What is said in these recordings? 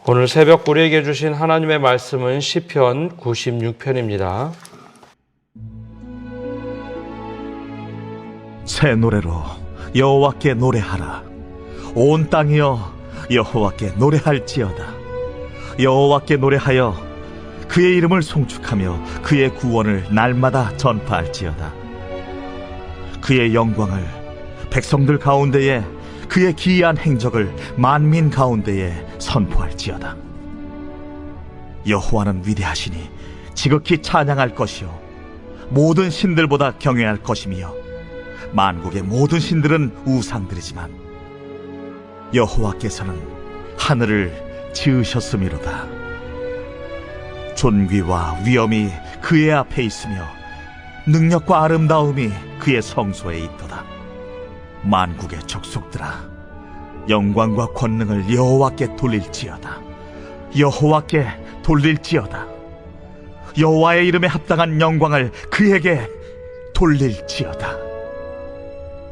오늘 새벽 우리에게 주신 하나님의 말씀은 시편 96편입니다. 새 노래로 여호와께 노래하라. 온 땅이여 여호와께 노래할지어다. 여호와께 노래하여 그의 이름을 송축하며 그의 구원을 날마다 전파할지어다. 그의 영광을 백성들 가운데에, 그의 기이한 행적을 만민 가운데에 선포할지어다. 여호와는 위대하시니 지극히 찬양할 것이요 모든 신들보다 경외할 것이며, 만국의 모든 신들은 우상들이지만 여호와께서는 하늘을 지으셨음이로다. 존귀와 위엄이 그의 앞에 있으며 능력과 아름다움이 그의 성소에 있도다. 만국의 족속들아, 영광과 권능을 여호와께 돌릴지어다. 여호와께 돌릴지어다. 여호와의 이름에 합당한 영광을 그에게 돌릴지어다.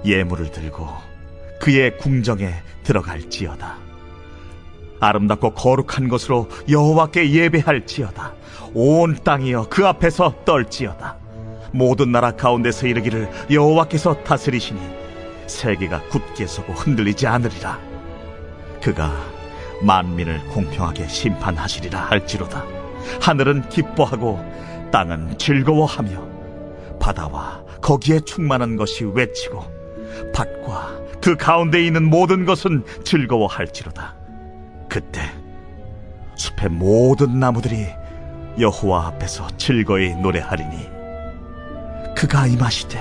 예물을 들고 그의 궁정에 들어갈지어다. 아름답고 거룩한 것으로 여호와께 예배할지어다. 온 땅이여 그 앞에서 떨지어다. 모든 나라 가운데서 이르기를 여호와께서 다스리시니 세계가 굳게 서고 흔들리지 않으리라. 그가 만민을 공평하게 심판하시리라 할지로다. 하늘은 기뻐하고 땅은 즐거워하며 바다와 거기에 충만한 것이 외치고 밭과 그 가운데 있는 모든 것은 즐거워할지로다. 그때 숲의 모든 나무들이 여호와 앞에서 즐거이 노래하리니 그가 임하시되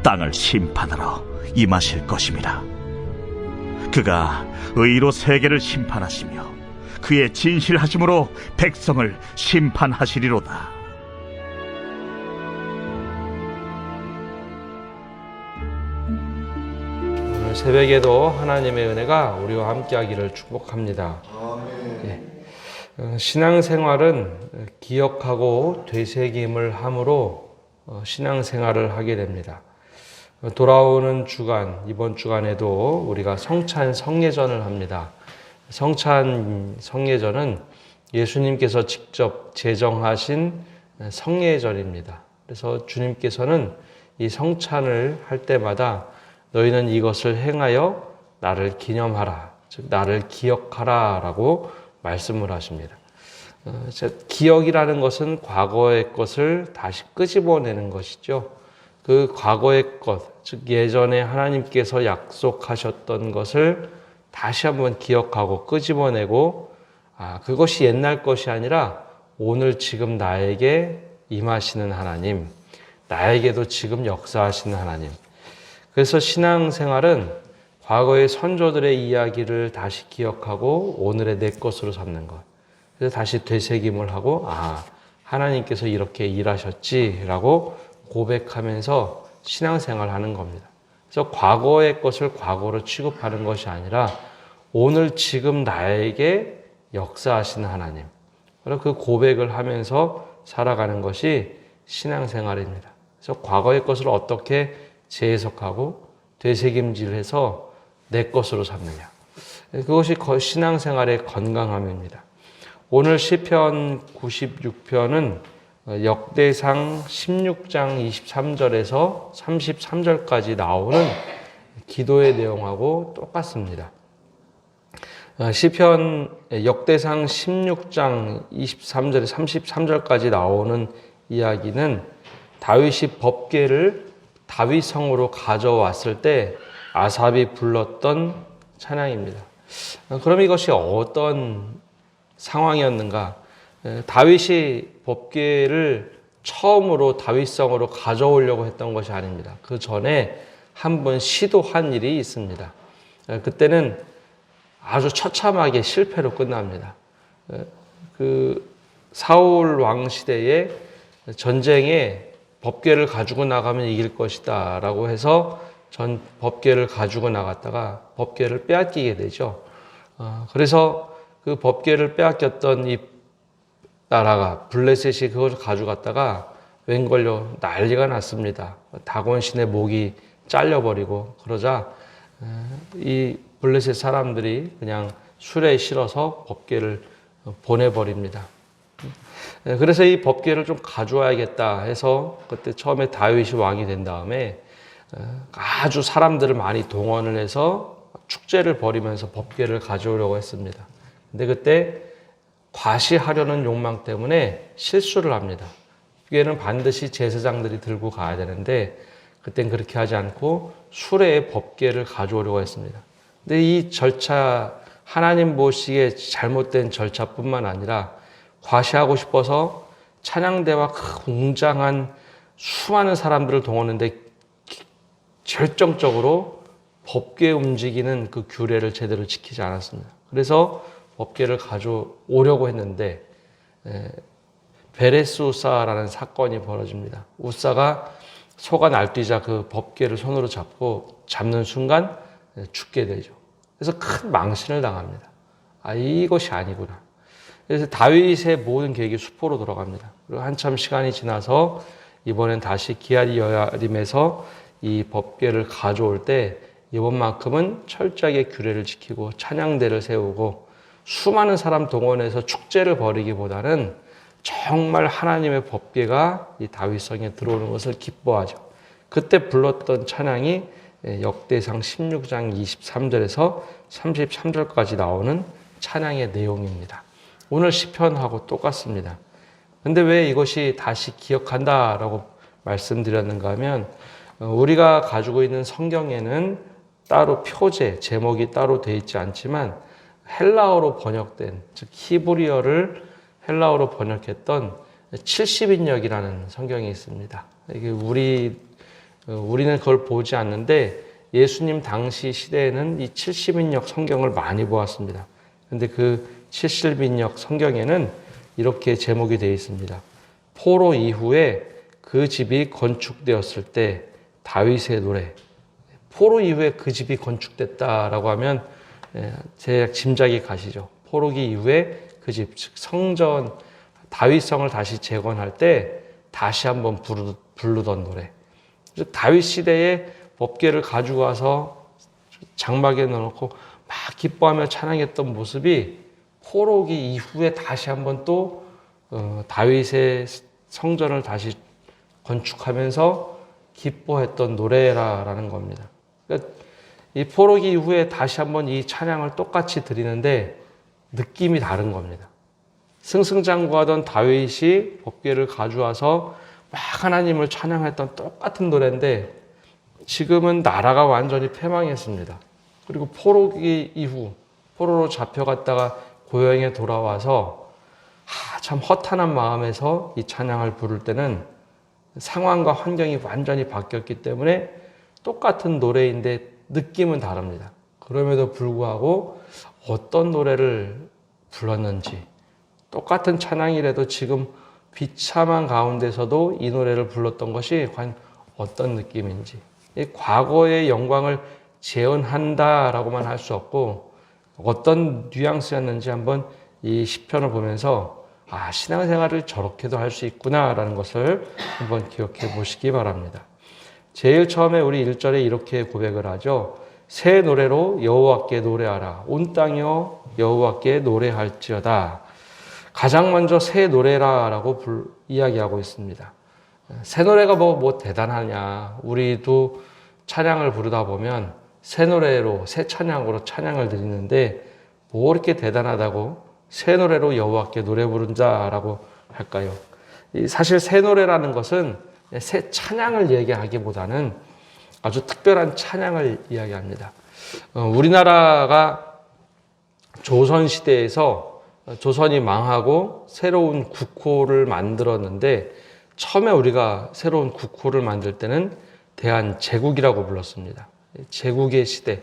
땅을 심판하러 임하실 것임이라. 그가 의로 세계를 심판하시며 그의 진실하심으로 백성을 심판하시리로다. 오늘 새벽에도 하나님의 은혜가 우리와 함께하기를 축복합니다. 신앙생활은 기억하고 되새김을 함으로 신앙생활을 하게 됩니다. 돌아오는 주간, 이번 주간에도 우리가 성찬 성례전을 합니다. 성찬 성례전은 예수님께서 직접 제정하신 성례전입니다. 그래서 주님께서는 이 성찬을 할 때마다 너희는 이것을 행하여 나를 기념하라, 즉 나를 기억하라 라고 말씀을 하십니다. 기억이라는 것은 과거의 것을 다시 끄집어내는 것이죠. 그 과거의 것, 즉 예전에 하나님께서 약속하셨던 것을 다시 한번 기억하고 끄집어내고, 그것이 옛날 것이 아니라 오늘 지금 나에게 임하시는 하나님, 나에게도 지금 역사하시는 하나님. 그래서 신앙생활은 과거의 선조들의 이야기를 다시 기억하고 오늘의 내 것으로 삼는 것. 그래서 다시 되새김을 하고, 하나님께서 이렇게 일하셨지라고 고백하면서 신앙생활을 하는 겁니다. 그래서 과거의 것을 과거로 취급하는 것이 아니라 오늘 지금 나에게 역사하시는 하나님, 그리고 그 고백을 하면서 살아가는 것이 신앙생활입니다. 그래서 과거의 것을 어떻게 재해석하고 되새김질해서 내 것으로 삼느냐, 그것이 신앙생활의 건강함입니다. 오늘 시편 96편은 역대상 16장 23절에서 33절까지 나오는 기도의 내용하고 똑같습니다. 시편 역대상 16장 23절에 33절까지 나오는 이야기는 다윗이 법궤를 다윗성으로 가져왔을 때 아삽이 불렀던 찬양입니다. 그럼 이것이 어떤 상황이었는가? 다윗이 법궤를 처음으로 다윗성으로 가져오려고 했던 것이 아닙니다. 그 전에 한 번 시도한 일이 있습니다. 그때는 아주 처참하게 실패로 끝납니다. 그 사울 왕 시대에 전쟁에 법궤를 가지고 나가면 이길 것이다 라고 해서 법궤를 가지고 나갔다가 법궤를 빼앗기게 되죠. 그래서 그 법궤를 빼앗겼던 이 나라가 블레셋이 그것을 가져갔다가 웬걸요 난리가 났습니다. 다곤신의 목이 잘려버리고 그러자 이 블레셋 사람들이 그냥 수레에 실어서 법궤를 보내버립니다. 그래서 이 법궤를 좀 가져와야겠다 해서 그때 처음에 다윗이 왕이 된 다음에 아주 사람들을 많이 동원을 해서 축제를 벌이면서 법궤를 가져오려고 했습니다. 근데 그때 과시하려는 욕망 때문에 실수를 합니다. 법궤는 반드시 제사장들이 들고 가야 되는데 그땐 그렇게 하지 않고 수레에 법궤를 가져오려고 했습니다. 근데 이 절차, 하나님 보시기에 잘못된 절차뿐만 아니라 과시하고 싶어서 찬양대와 그 웅장한 수많은 사람들을 동원했는데 결정적으로 법궤 움직이는 그 규례를 제대로 지키지 않았습니다. 그래서 법궤를 가져오려고 했는데 베레스 우사라는 사건이 벌어집니다. 우사가 소가 날뛰자 그 법궤를 손으로 잡는 순간 죽게 되죠. 그래서 큰 망신을 당합니다. 아, 이것이 아니구나. 그래서 다윗의 모든 계획이 수포로 돌아갑니다. 그리고 한참 시간이 지나서 이번엔 다시 기아리 여야림에서 이 법궤를 가져올 때 이번만큼은 철저하게 규례를 지키고 찬양대를 세우고 수많은 사람 동원해서 축제를 벌이기보다는 정말 하나님의 법궤가 이 다윗성에 들어오는 것을 기뻐하죠. 그때 불렀던 찬양이 역대상 16장 23절에서 33절까지 나오는 찬양의 내용입니다. 오늘 시편하고 똑같습니다. 근데 왜 이것이 다시 기억한다라고 말씀드렸는가 하면 우리가 가지고 있는 성경에는 따로 표제, 제목이 따로 되어 있지 않지만 헬라어로 번역된, 즉 히브리어를 헬라어로 번역했던 70인역이라는 성경이 있습니다. 이게 우리는 그걸 보지 않는데 예수님 당시 시대에는 이 70인역 성경을 많이 보았습니다. 근데 그 70인역 성경에는 이렇게 제목이 되어 있습니다. 포로 이후에 그 집이 건축되었을 때 다윗의 노래. 포로 이후에 그 집이 건축됐다라고 하면 제 짐작이 가시죠. 포로기 이후에 그 집, 즉 성전, 다윗성을 다시 재건할 때 다시 한번 부르던 노래. 다윗 시대에 법궤를 가지고 와서 장막에 넣어놓고 막 기뻐하며 찬양했던 모습이 포로기 이후에 다시 한번 또 다윗의 성전을 다시 건축하면서 기뻐했던 노래라는 겁니다. 그러니까 이 포로기 이후에 다시 한번 이 찬양을 똑같이 드리는데 느낌이 다른 겁니다. 승승장구하던 다윗이 법궤를 가져와서 막 하나님을 찬양했던 똑같은 노래인데 지금은 나라가 완전히 패망했습니다. 그리고 포로기 이후 포로로 잡혀갔다가 고향에 돌아와서 참 허탄한 마음에서 이 찬양을 부를 때는 상황과 환경이 완전히 바뀌었기 때문에 똑같은 노래인데 느낌은 다릅니다. 그럼에도 불구하고 어떤 노래를 불렀는지 똑같은 찬양이라도 지금 비참한 가운데서도 이 노래를 불렀던 것이 과연 어떤 느낌인지 이 과거의 영광을 재현한다라고만 할 수 없고 어떤 뉘앙스였는지 한번 이 시편을 보면서 신앙생활을 저렇게도 할 수 있구나라는 것을 한번 기억해 보시기 바랍니다. 제일 처음에 우리 1절에 이렇게 고백을 하죠. 새 노래로 여호와께 노래하라. 온 땅이여 여호와께 노래할지어다. 가장 먼저 새 노래라라고 이야기하고 있습니다. 새 노래가 뭐 대단하냐. 우리도 찬양을 부르다 보면 새 노래로, 새 찬양으로 찬양을 드리는데 뭐 이렇게 대단하다고 새 노래로 여호와께 노래 부른다라고 할까요? 사실 새 노래라는 것은 새 찬양을 얘기하기보다는 아주 특별한 찬양을 이야기합니다. 우리나라가 조선시대에서 조선이 망하고 새로운 국호를 만들었는데 처음에 우리가 새로운 국호를 만들 때는 대한제국이라고 불렀습니다. 제국의 시대,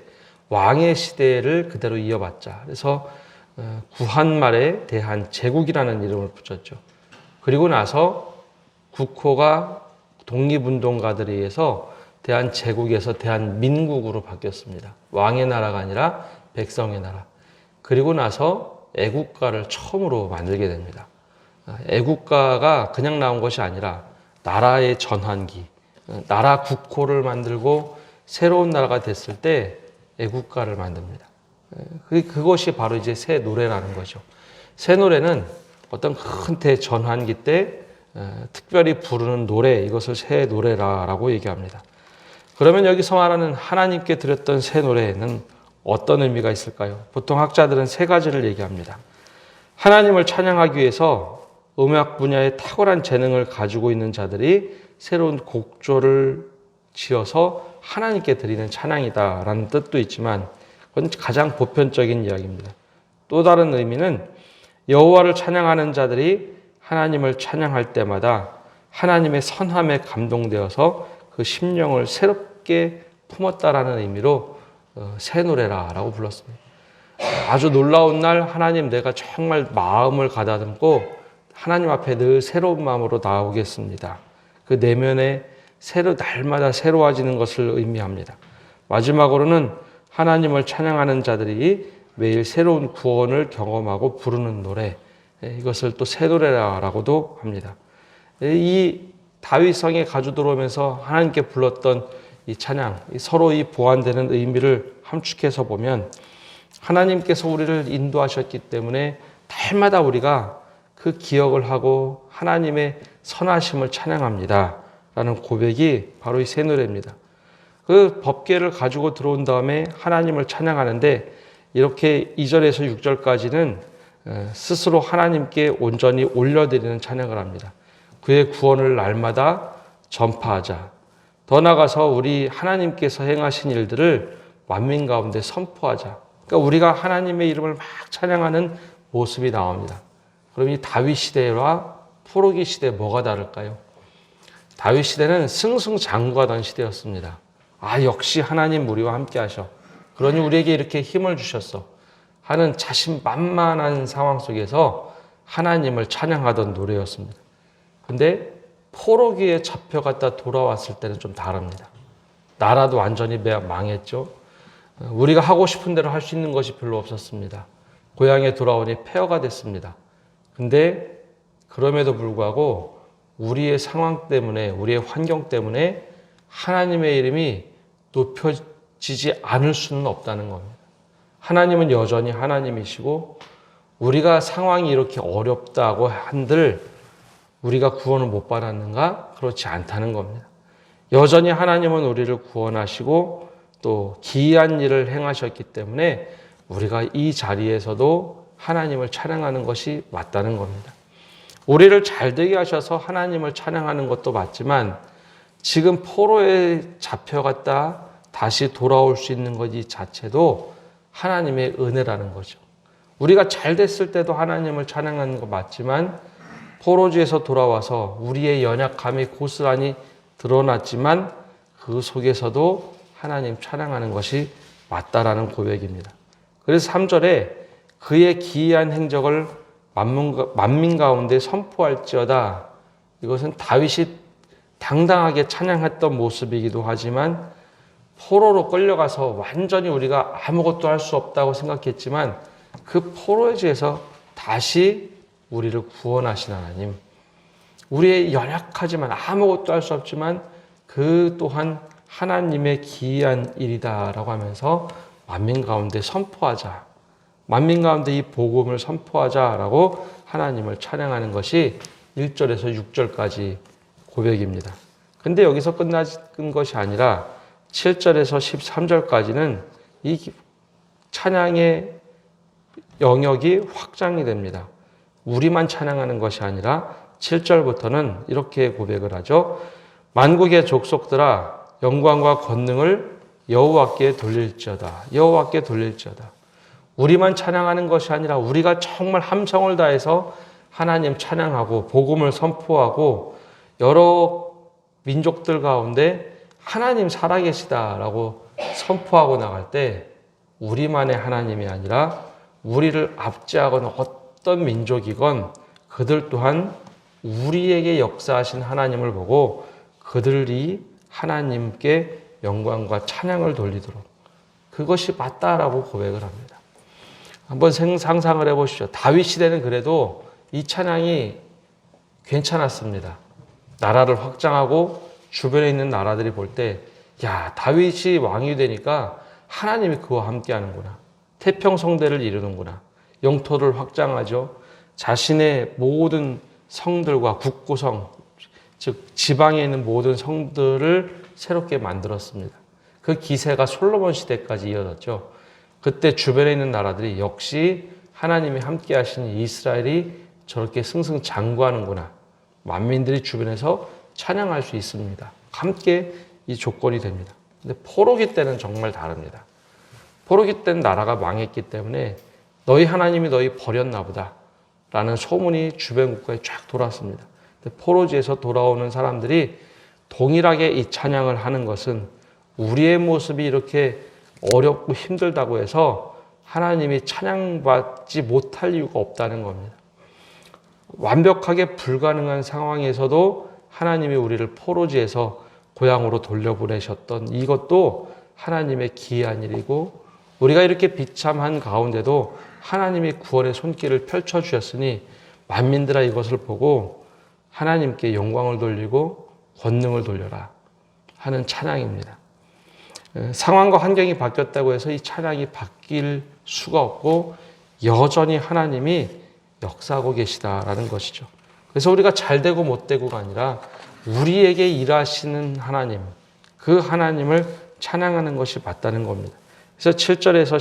왕의 시대를 그대로 이어받자. 그래서 구한말에 대한제국이라는 이름을 붙였죠. 그리고 나서 국호가 독립운동가들에 의해서 대한제국에서 대한민국으로 바뀌었습니다. 왕의 나라가 아니라 백성의 나라. 그리고 나서 애국가를 처음으로 만들게 됩니다. 애국가가 그냥 나온 것이 아니라 나라의 전환기, 나라 국호를 만들고 새로운 나라가 됐을 때 애국가를 만듭니다. 그것이 바로 이제 새 노래라는 거죠. 새 노래는 어떤 큰 대전환기 때 특별히 부르는 노래, 이것을 새 노래라고 얘기합니다. 그러면 여기서 말하는 하나님께 드렸던 새 노래에는 어떤 의미가 있을까요? 보통 학자들은 세 가지를 얘기합니다. 하나님을 찬양하기 위해서 음악 분야에 탁월한 재능을 가지고 있는 자들이 새로운 곡조를 지어서 하나님께 드리는 찬양이다라는 뜻도 있지만 그건 가장 보편적인 이야기입니다. 또 다른 의미는 여호와를 찬양하는 자들이 하나님을 찬양할 때마다 하나님의 선함에 감동되어서 그 심령을 새롭게 품었다라는 의미로 새 노래라고 불렀습니다. 아주 놀라운 날 하나님, 내가 정말 마음을 가다듬고 하나님 앞에 늘 새로운 마음으로 나오겠습니다. 그 내면에 날마다 새로워지는 것을 의미합니다. 마지막으로는 하나님을 찬양하는 자들이 매일 새로운 구원을 경험하고 부르는 노래, 이것을 또 새 노래라고도 합니다. 이 다윗성에 가져 들어오면서 하나님께 불렀던 이 찬양, 서로 이 보완되는 의미를 함축해서 보면 하나님께서 우리를 인도하셨기 때문에 날마다 우리가 그 기억을 하고 하나님의 선하심을 찬양합니다 라는 고백이 바로 이 새 노래입니다. 그 법궤를 가지고 들어온 다음에 하나님을 찬양하는데 이렇게 2절에서 6절까지는 스스로 하나님께 온전히 올려드리는 찬양을 합니다. 그의 구원을 날마다 전파하자. 더 나아가서 우리 하나님께서 행하신 일들을 만민 가운데 선포하자. 그러니까 우리가 하나님의 이름을 막 찬양하는 모습이 나옵니다. 그럼 이 다윗 시대와 포로기 시대 뭐가 다를까요? 다윗 시대는 승승장구하던 시대였습니다. 역시 하나님 우리와 함께 하셔. 그러니 우리에게 이렇게 힘을 주셨어 하는 자신만만한 상황 속에서 하나님을 찬양하던 노래였습니다. 근데 포로기에 잡혀갔다 돌아왔을 때는 좀 다릅니다. 나라도 완전히 망했죠. 우리가 하고 싶은 대로 할 수 있는 것이 별로 없었습니다. 고향에 돌아오니 폐허가 됐습니다. 근데 그럼에도 불구하고 우리의 상황 때문에, 우리의 환경 때문에 하나님의 이름이 높여지지 않을 수는 없다는 겁니다. 하나님은 여전히 하나님이시고 우리가 상황이 이렇게 어렵다고 한들 우리가 구원을 못 받았는가? 그렇지 않다는 겁니다. 여전히 하나님은 우리를 구원하시고 또 기이한 일을 행하셨기 때문에 우리가 이 자리에서도 하나님을 찬양하는 것이 맞다는 겁니다. 우리를 잘되게 하셔서 하나님을 찬양하는 것도 맞지만 지금 포로에 잡혀갔다 다시 돌아올 수 있는 것 이 자체도 하나님의 은혜라는 거죠. 우리가 잘 됐을 때도 하나님을 찬양하는 거 맞지만 포로지에서 돌아와서 우리의 연약함이 고스란히 드러났지만 그 속에서도 하나님 찬양하는 것이 맞다라는 고백입니다. 그래서 3절에 그의 기이한 행적을 만민 가운데 선포할지어다. 이것은 다윗이 당당하게 찬양했던 모습이기도 하지만 포로로 끌려가서 완전히 우리가 아무것도 할 수 없다고 생각했지만 그 포로지에서 다시 우리를 구원하신 하나님, 우리의 연약하지만 아무것도 할 수 없지만 그 또한 하나님의 기이한 일이다라고 하면서 만민 가운데 선포하자. 만민 가운데 이 복음을 선포하자라고 하나님을 찬양하는 것이 1절에서 6절까지 고백입니다. 근데 여기서 끝난 것이 아니라 7절에서 13절까지는 이 찬양의 영역이 확장이 됩니다. 우리만 찬양하는 것이 아니라 7절부터는 이렇게 고백을 하죠. 만국의 족속들아 영광과 권능을 여호와께 돌릴지어다. 여호와께 돌릴지어다. 우리만 찬양하는 것이 아니라 우리가 정말 함성을 다해서 하나님 찬양하고 복음을 선포하고 여러 민족들 가운데 하나님 살아계시다라고 선포하고 나갈 때 우리만의 하나님이 아니라 우리를 압제하거나 어떤 민족이건 그들 또한 우리에게 역사하신 하나님을 보고 그들이 하나님께 영광과 찬양을 돌리도록 그것이 맞다라고 고백을 합니다. 한번 상상을 해보시죠. 다윗 시대는 그래도 이 찬양이 괜찮았습니다. 나라를 확장하고 주변에 있는 나라들이 볼 때, 야, 다윗이 왕이 되니까 하나님이 그와 함께 하는구나. 태평성대를 이루는구나. 영토를 확장하죠. 자신의 모든 성들과 국고성, 즉 지방에 있는 모든 성들을 새롭게 만들었습니다. 그 기세가 솔로몬 시대까지 이어졌죠. 그때 주변에 있는 나라들이 역시 하나님이 함께 하시는 이스라엘이 저렇게 승승장구하는구나. 만민들이 주변에서 찬양할 수 있습니다. 함께 이 조건이 됩니다. 근데 포로기 때는 정말 다릅니다. 포로기 때는 나라가 망했기 때문에 너희 하나님이 너희 버렸나 보다 라는 소문이 주변 국가에 쫙 돌았습니다. 근데 포로지에서 돌아오는 사람들이 동일하게 이 찬양을 하는 것은 우리의 모습이 이렇게 어렵고 힘들다고 해서 하나님이 찬양받지 못할 이유가 없다는 겁니다. 완벽하게 불가능한 상황에서도 하나님이 우리를 포로지에서 고향으로 돌려보내셨던 이것도 하나님의 기이한 일이고, 우리가 이렇게 비참한 가운데도 하나님이 구원의 손길을 펼쳐주셨으니 만민들아 이것을 보고 하나님께 영광을 돌리고 권능을 돌려라 하는 찬양입니다. 상황과 환경이 바뀌었다고 해서 이 찬양이 바뀔 수가 없고 여전히 하나님이 역사하고 계시다라는 것이죠. 그래서 우리가 잘되고 못되고가 아니라 우리에게 일하시는 하나님, 그 하나님을 찬양하는 것이 맞다는 겁니다. 그래서 7절에서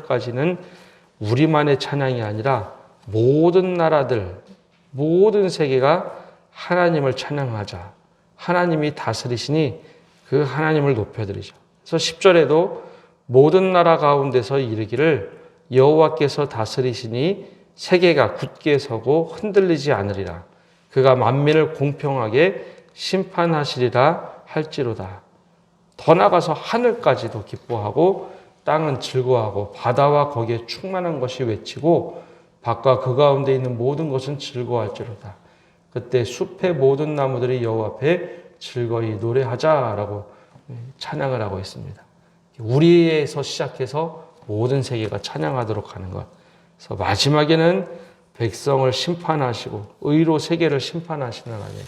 13절까지는 우리만의 찬양이 아니라 모든 나라들, 모든 세계가 하나님을 찬양하자. 하나님이 다스리시니 그 하나님을 높여드리죠. 그래서 10절에도 모든 나라 가운데서 이르기를 여호와께서 다스리시니 세계가 굳게 서고 흔들리지 않으리라. 그가 만민을 공평하게 심판하시리라 할지로다. 더 나아가서 하늘까지도 기뻐하고 땅은 즐거워하고 바다와 거기에 충만한 것이 외치고 밭과 그 가운데 있는 모든 것은 즐거워할지로다. 그때 숲의 모든 나무들이 여호와 앞에 즐거이 노래하자라고 찬양을 하고 있습니다. 우리에서 시작해서 모든 세계가 찬양하도록 하는 것. 그래서 마지막에는 백성을 심판하시고 의로 세계를 심판하시는 하나님.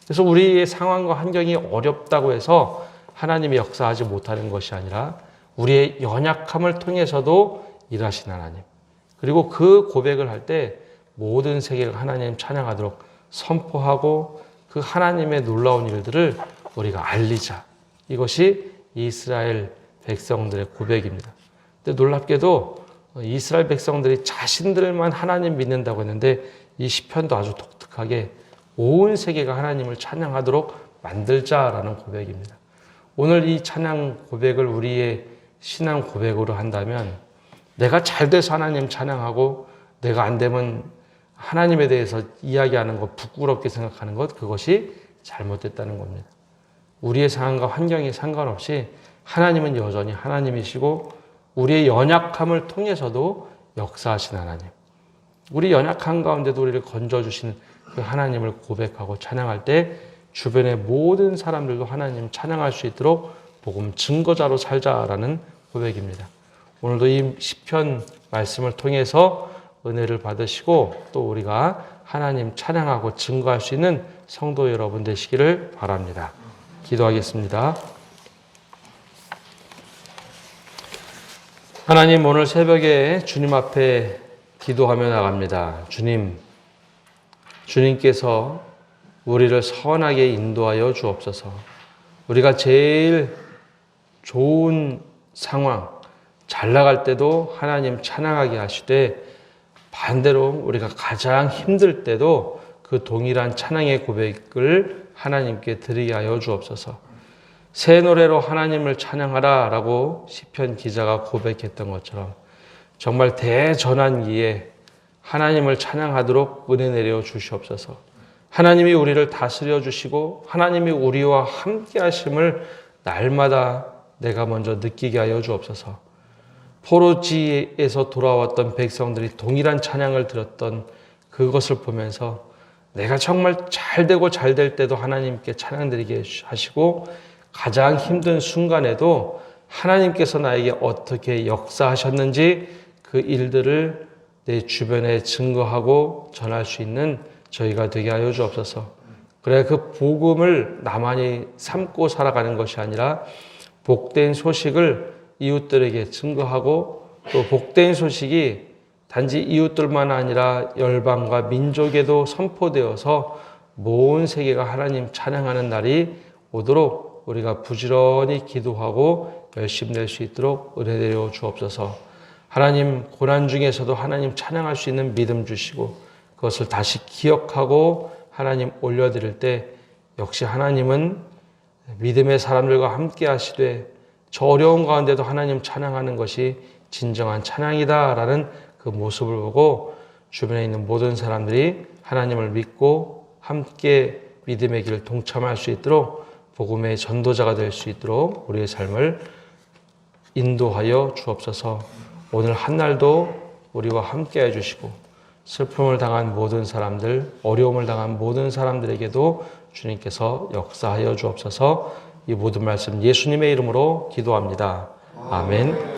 그래서 우리의 상황과 환경이 어렵다고 해서 하나님이 역사하지 못하는 것이 아니라 우리의 연약함을 통해서도 일하신 하나님. 그리고 그 고백을 할 때 모든 세계가 하나님 찬양하도록 선포하고 그 하나님의 놀라운 일들을 우리가 알리자. 이것이 이스라엘 백성들의 고백입니다. 근데 놀랍게도 이스라엘 백성들이 자신들만 하나님 믿는다고 했는데 이 시편도 아주 독특하게 온 세계가 하나님을 찬양하도록 만들자라는 고백입니다. 오늘 이 찬양 고백을 우리의 신앙 고백으로 한다면 내가 잘 돼서 하나님 찬양하고 내가 안 되면 하나님에 대해서 이야기하는 것, 부끄럽게 생각하는 것, 그것이 잘못됐다는 겁니다. 우리의 상황과 환경에 상관없이 하나님은 여전히 하나님이시고 우리의 연약함을 통해서도 역사하신 하나님. 우리 연약한 가운데도 우리를 건져주신 그 하나님을 고백하고 찬양할 때 주변의 모든 사람들도 하나님 찬양할 수 있도록 복음 증거자로 살자라는 고백입니다. 오늘도 이 시편 말씀을 통해서 은혜를 받으시고 또 우리가 하나님 찬양하고 증거할 수 있는 성도 여러분 되시기를 바랍니다. 기도하겠습니다. 하나님, 오늘 새벽에 주님 앞에 기도하며 나갑니다. 주님께서 우리를 선하게 인도하여 주옵소서. 우리가 제일 좋은 상황, 잘 나갈 때도 하나님 찬양하게 하시되 반대로 우리가 가장 힘들 때도 그 동일한 찬양의 고백을 하나님께 드리게 하여 주옵소서. 새 노래로 하나님을 찬양하라 라고 시편 기자가 고백했던 것처럼 정말 대전환기에 하나님을 찬양하도록 은혜 내려 주시옵소서. 하나님이 우리를 다스려 주시고 하나님이 우리와 함께 하심을 날마다 내가 먼저 느끼게 하여 주옵소서. 포로지에서 돌아왔던 백성들이 동일한 찬양을 들었던 그것을 보면서 내가 정말 잘되고 잘될 때도 하나님께 찬양드리게 하시고 가장 힘든 순간에도 하나님께서 나에게 어떻게 역사하셨는지 그 일들을 내 주변에 증거하고 전할 수 있는 저희가 되게 하여 주옵소서. 그래 그 복음을 나만이 삼고 살아가는 것이 아니라 복된 소식을 이웃들에게 증거하고 또 복된 소식이 단지 이웃들만 아니라 열방과 민족에도 선포되어서 온 세계가 하나님 찬양하는 날이 오도록 우리가 부지런히 기도하고 열심히 낼 수 있도록 은혜 내려 주옵소서. 하나님, 고난 중에서도 하나님 찬양할 수 있는 믿음 주시고 그것을 다시 기억하고 하나님 올려드릴 때 역시 하나님은 믿음의 사람들과 함께 하시되 저 어려운 가운데도 하나님 찬양하는 것이 진정한 찬양이다라는 그 모습을 보고 주변에 있는 모든 사람들이 하나님을 믿고 함께 믿음의 길을 동참할 수 있도록 복음의 전도자가 될 수 있도록 우리의 삶을 인도하여 주옵소서. 오늘 한날도 우리와 함께 해주시고 슬픔을 당한 모든 사람들, 어려움을 당한 모든 사람들에게도 주님께서 역사하여 주옵소서. 이 모든 말씀 예수님의 이름으로 기도합니다. 아멘.